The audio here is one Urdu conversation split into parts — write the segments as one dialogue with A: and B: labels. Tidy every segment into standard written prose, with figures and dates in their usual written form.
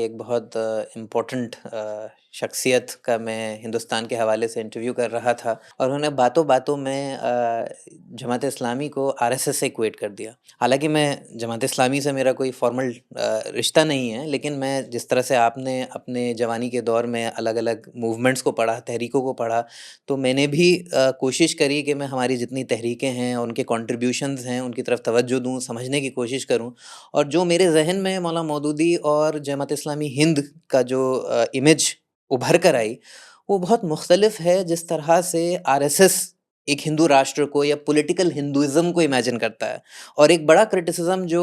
A: ایک بہت امپورٹنٹ شخصیت کا میں ہندوستان کے حوالے سے انٹرویو کر رہا تھا، اور انہوں نے باتوں باتوں میں جماعت اسلامی کو RSS سے ایکویٹ کر دیا۔ حالانکہ میں جماعت اسلامی سے میرا کوئی فارمل رشتہ نہیں ہے، لیکن میں جس طرح سے آپ نے اپنے جوانی کے دور میں الگ الگ موومنٹس کو پڑھا، تحریکوں کو پڑھا، تو میں نے بھی کوشش کری کہ میں ہماری جتنی تحریکیں ہیں، ان کے کنٹریبیوشنز ہیں، ان کی طرف توجہ دوں، سمجھنے کی کوشش کروں۔ اور جو میرے ذہن میں مولانا مودودی اور جماعت اسلامی ہند کا جو امیج ابھر کر آئی، وہ بہت مختلف ہے جس طرح سے RSS ایک ہندو راشٹر کو یا پولیٹیکل ہندوازم کو امیجن کرتا ہے۔ اور ایک بڑا کرٹیسزم جو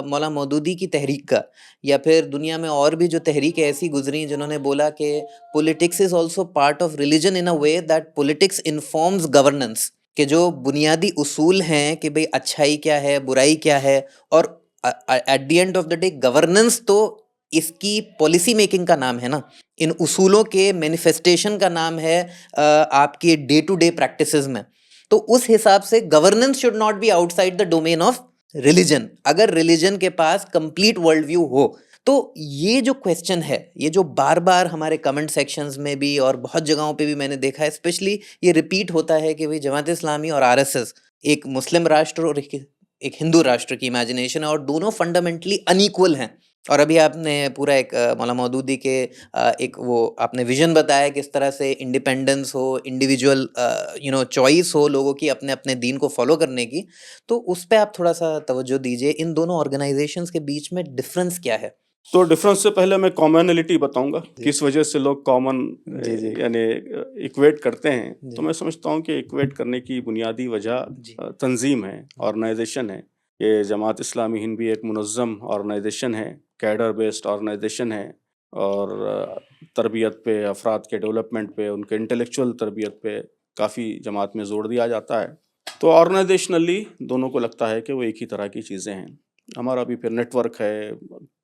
A: مولانا مودودی کی تحریک کا، یا پھر دنیا میں اور بھی جو تحریکیں ایسی گزری جنہوں نے بولا کہ politics is also part of religion in a way that politics informs governance, کہ جو بنیادی اصول ہیں کہ بھئی اچھائی کیا ہے، برائی کیا ہے، اور at the end of the day governance تو اس کی پالیسی میکنگ کا نام ہے نا، ان اصولوں کے مینیفیسٹیشن کا نام ہے آپ کی ڈے ٹو ڈے پریکٹسز میں۔ تو اس حساب سے governance should not be outside the domain of religion. اگر ریلیجن کے پاس کمپلیٹ ورلڈ ویو ہو تو یہ جو کویسچن ہے، یہ جو بار بار ہمارے کمنٹ سیکشنز میں بھی اور بہت جگہوں پہ بھی میں نے دیکھا ہے، اسپیشلی یہ ریپیٹ ہوتا ہے کہ جماعت اسلامی اور RSS ایک مسلم راشٹر اور ایک ہندو راشٹر کی امیجنیشن ہے، اور دونوں فنڈامنٹلی ان ایکول ہیں۔ اور ابھی آپ نے پورا ایک مولانا مودودی کے ایک وہ آپ نے ویژن بتایا کہ اس طرح سے انڈیپینڈنس ہو، انڈیویجول چوائس ہو لوگوں کی اپنے اپنے دین کو فالو کرنے کی، تو اس پہ آپ تھوڑا سا توجہ دیجیے، ان دونوں آرگنائزیشنز کے بیچ میں ڈفرنس کیا ہے؟
B: تو ڈفرنس سے پہلے میں کامنلٹی بتاؤں گا، کس وجہ سے لوگ کامن یعنی ایکویٹ کرتے ہیں۔ تو میں سمجھتا ہوں کہ ایکویٹ کرنے کی بنیادی وجہ تنظیم ہے، آرگنائزیشن ہے۔ یہ جماعت اسلامی ہند بھی ایک منظم آرگنائزیشن ہے، کیڈر بیسڈ آرگنائزیشن ہے، اور تربیت پہ، افراد کے ڈیولپمنٹ پہ، ان کے انٹلیکچوئل تربیت پہ کافی جماعت میں زور دیا جاتا ہے۔ تو آرگنائزیشنلی دونوں کو لگتا ہے کہ وہ ایک ہی طرح کی چیزیں ہیں۔ ہمارا بھی پھر نیٹ ورک ہے،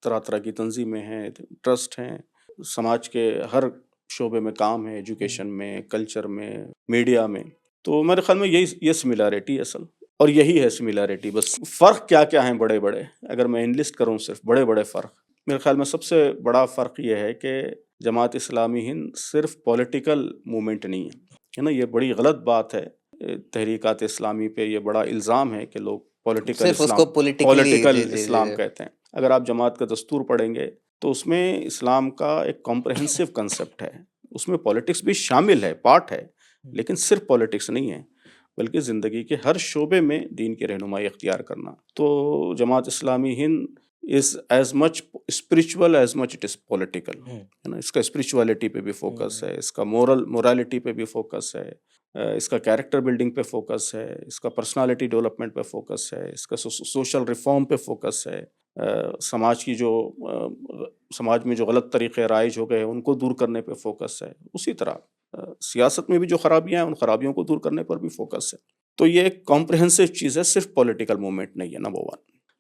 B: طرح طرح کی تنظیمیں ہیں، ٹرسٹ ہیں، سماج کے ہر شعبے میں کام ہے، ایجوکیشن میں، کلچر میں، میڈیا میں۔ تو میرے خیال میں یہ سملیرٹی اصل، اور یہی ہے سملیرٹی۔ بس فرق کیا کیا ہیں بڑے بڑے، اگر میں انلسٹ کروں صرف بڑے بڑے فرق، میرے خیال میں سب سے بڑا فرق یہ ہے کہ جماعت اسلامی ہند صرف پولیٹیکل موومنٹ نہیں ہے نا۔ یہ بڑی غلط بات ہے، تحریکات اسلامی پہ یہ بڑا الزام ہے کہ لوگ پولیٹیکل اسلام کہتے ہیں۔ اگر آپ جماعت کا دستور پڑھیں گے تو اس میں اسلام کا ایک کمپریہنسو کنسپٹ ہے، اس میں پولیٹکس بھی شامل ہے، پارٹ ہے، لیکن صرف پولیٹکس نہیں ہے، بلکہ زندگی کے ہر شعبے میں دین کی رہنمائی اختیار کرنا۔ تو Jamaat Islami Hind is as much spiritual as much it is political، ہے نا۔ اس کا اسپریچولیٹی پہ بھی فوکس ہے، اس کا مورالٹی پہ بھی فوکس ہے، اس کا کیریکٹر بلڈنگ پہ فوکس ہے، اس کا پرسنالٹی ڈیولپمنٹ پہ فوکس ہے، اس کا سوشل ریفارم پہ فوکس ہے، سماج میں جو غلط طریقے رائج ہو گئے ان کو دور کرنے پہ فوکس ہے۔ اسی طرح سیاست میں بھی جو خرابیاں ہیں ان خرابیوں کو دور کرنے پر بھی فوکس ہے۔ تو یہ ایک کمپریہنسو چیز ہے، صرف پولیٹیکل موومنٹ نہیں ہے، نمبر 1۔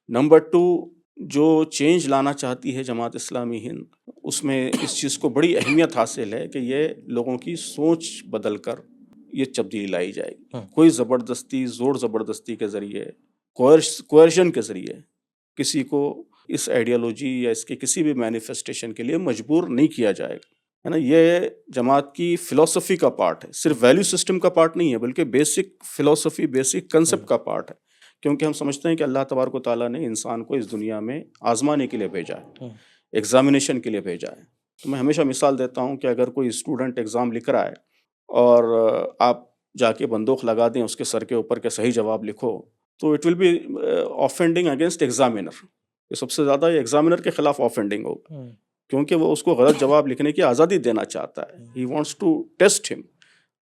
B: نمبر 2، جو چینج لانا چاہتی ہے جماعت اسلامی ہند، اس میں اس چیز کو بڑی اہمیت حاصل ہے کہ یہ لوگوں کی سوچ بدل کر یہ تبدیلی لائی جائے گی۔ کوئی زبردستی، زور زبردستی کے ذریعے، کوئرشن کے ذریعے کسی کو اس آئیڈیالوجی یا اس کے کسی بھی مینیفیسٹیشن کے لیے مجبور نہیں کیا جائے گا، ہے نا۔ یہ جماعت کی فلسفی کا پارٹ ہے، صرف ویلیو سسٹم کا پارٹ نہیں ہے، بلکہ بیسک فلسفی، بیسک کنسپٹ کا پارٹ ہے۔ کیونکہ ہم سمجھتے ہیں کہ اللہ تبارک و تعالیٰ نے انسان کو اس دنیا میں آزمانے کے لیے بھیجا ہے، ایگزامینیشن کے لیے بھیجا ہے۔ تو میں ہمیشہ مثال دیتا ہوں کہ اگر کوئی اسٹوڈنٹ ایگزام لکھ رہا ہے اور آپ جا کے بندوق لگا دیں اس کے سر کے اوپر کہ صحیح جواب لکھو، تو it will be offending against examiner. یہ سب سے زیادہ یہ ایگزامینر کے خلاف آفینڈنگ ہوگا، کیونکہ وہ اس کو غلط جواب لکھنے کی آزادی دینا چاہتا ہے، ہی وانٹس ٹو ٹیسٹ ہم،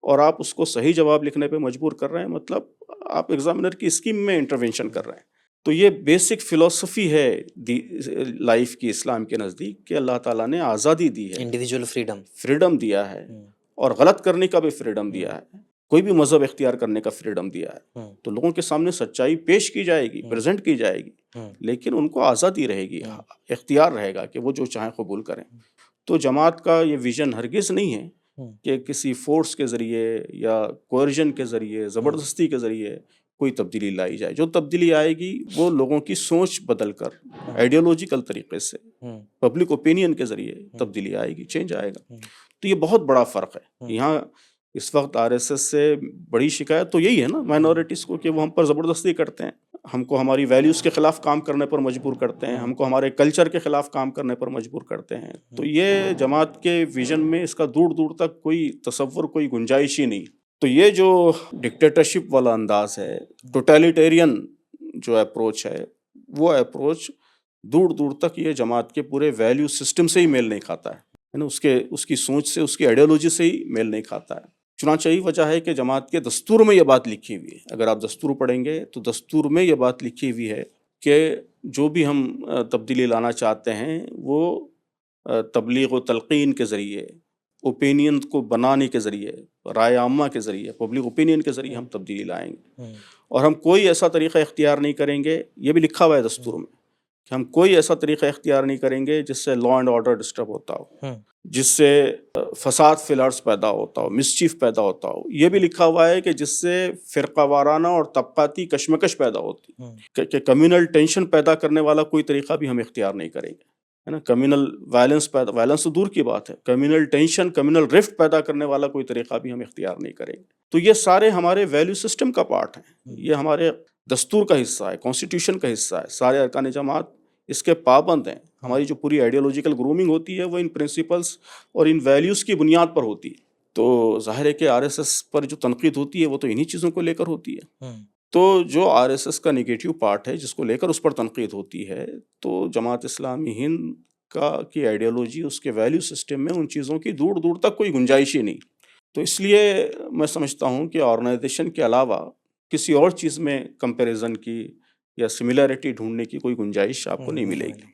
B: اور آپ اس کو صحیح جواب لکھنے پہ مجبور کر رہے ہیں، مطلب آپ ایگزامینر کی اسکیم میں انٹروینشن کر رہے ہیں۔ تو یہ بیسک فلسفی ہے لائف کی اسلام کے نزدیک، کہ اللہ تعالیٰ نے آزادی دی ہے،
A: انڈیویجول
B: فریڈم دیا ہے، اور غلط کرنے کا بھی فریڈم دیا ہے، کوئی بھی مذہب اختیار کرنے کا فریڈم دیا ہے۔ تو لوگوں کے سامنے سچائی پیش کی جائے گی، پریزنٹ کی جائے گی، لیکن ان کو آزادی رہے گی، اختیار رہے گا کہ وہ جو چاہیں قبول کریں۔ تو جماعت کا یہ ویژن ہرگز نہیں ہے کہ کسی فورس کے ذریعے یا کوئرژن کے ذریعے، زبردستی کے ذریعے کوئی تبدیلی لائی جائے. جو تبدیلی آئے گی وہ لوگوں کی سوچ بدل کر آئیڈیولوجیکل طریقے سے پبلک اوپینین کے ذریعے تبدیلی آئے گی, چینج آئے گا. تو یہ بہت بڑا فرق ہے. یہاں اس وقت آر ایس ایس سے بڑی شکایت تو یہی ہے نا مائنورٹیز کو, کہ وہ ہم پر زبردستی کرتے ہیں, ہم کو ہماری ویلیوز کے خلاف کام کرنے پر مجبور کرتے ہیں, ہم کو ہمارے کلچر کے خلاف کام کرنے پر مجبور کرتے ہیں. تو یہ جماعت کے ویژن میں اس کا دور دور تک کوئی تصور, کوئی گنجائش ہی نہیں. تو یہ جو ڈکٹیٹرشپ والا انداز ہے, ٹوٹیلیٹیرین جو اپروچ ہے, وہ اپروچ دور دور تک یہ جماعت کے پورے ویلیو سسٹم سے ہی میل نہیں کھاتا ہے نا, اس کی سوچ سے, اس کی آئیڈیالوجی سے ہی میل نہیں کھاتا ہے. چنانچہ یہی وجہ ہے کہ جماعت کے دستور میں یہ بات لکھی ہوئی ہے. اگر آپ دستور پڑھیں گے تو دستور میں یہ بات لکھی ہوئی ہے کہ جو بھی ہم تبدیلی لانا چاہتے ہیں وہ تبلیغ و تلقین کے ذریعے, اوپینین کو بنانے کے ذریعے, رائے عامہ کے ذریعے, پبلک اوپینین کے ذریعے ہم تبدیلی لائیں گے. اور ہم کوئی ایسا طریقہ اختیار نہیں کریں گے, یہ بھی لکھا ہوا ہے دستور میں, کہ ہم کوئی ایسا طریقہ اختیار نہیں کریں گے جس سے لا اینڈ آرڈر ڈسٹرب ہوتا ہو, جس سے فساد فی الارض پیدا ہوتا ہو, مسچیف پیدا ہوتا ہو. یہ بھی لکھا ہوا ہے کہ جس سے فرقہ وارانہ اور طبقاتی کشمکش پیدا ہوتی, کہ کمیونل ٹینشن پیدا کرنے والا کوئی طریقہ بھی ہم اختیار نہیں کریں گے, ہے نا. کمیونل وائلنس تو دور کی بات ہے, کمیونل ٹینشن, کمیونل رفٹ پیدا کرنے والا کوئی طریقہ بھی ہم اختیار نہیں کریں گے. تو یہ سارے ہمارے ویلیو سسٹم کا پارٹ ہیں, یہ ہمارے دستور کا حصہ ہے, کانسٹیٹیوشن کا حصہ ہے. سارے ارکان جماعت اس کے پابند ہیں. ہماری جو پوری آئیڈیالوجیکل گرومنگ ہوتی ہے وہ ان پرنسپلز اور ان ویلیوز کی بنیاد پر ہوتی ہے. تو ظاہر ہے کہ آر ایس ایس پر جو تنقید ہوتی ہے وہ تو انہی چیزوں کو لے کر ہوتی ہے. تو جو آر ایس ایس کا نگیٹیو پارٹ ہے جس کو لے کر اس پر تنقید ہوتی ہے, تو جماعت اسلامی ہند کی آئیڈیالوجی, اس کے ویلیو سسٹم میں ان چیزوں کی دور دور تک کوئی گنجائش ہی نہیں. تو اس لیے میں سمجھتا ہوں کہ آرگنائزیشن کے علاوہ کسی اور چیز میں کمپیریزن کی یا سملیرٹی ڈھونڈنے کی کوئی گنجائش آپ کو نہیں ملے گی.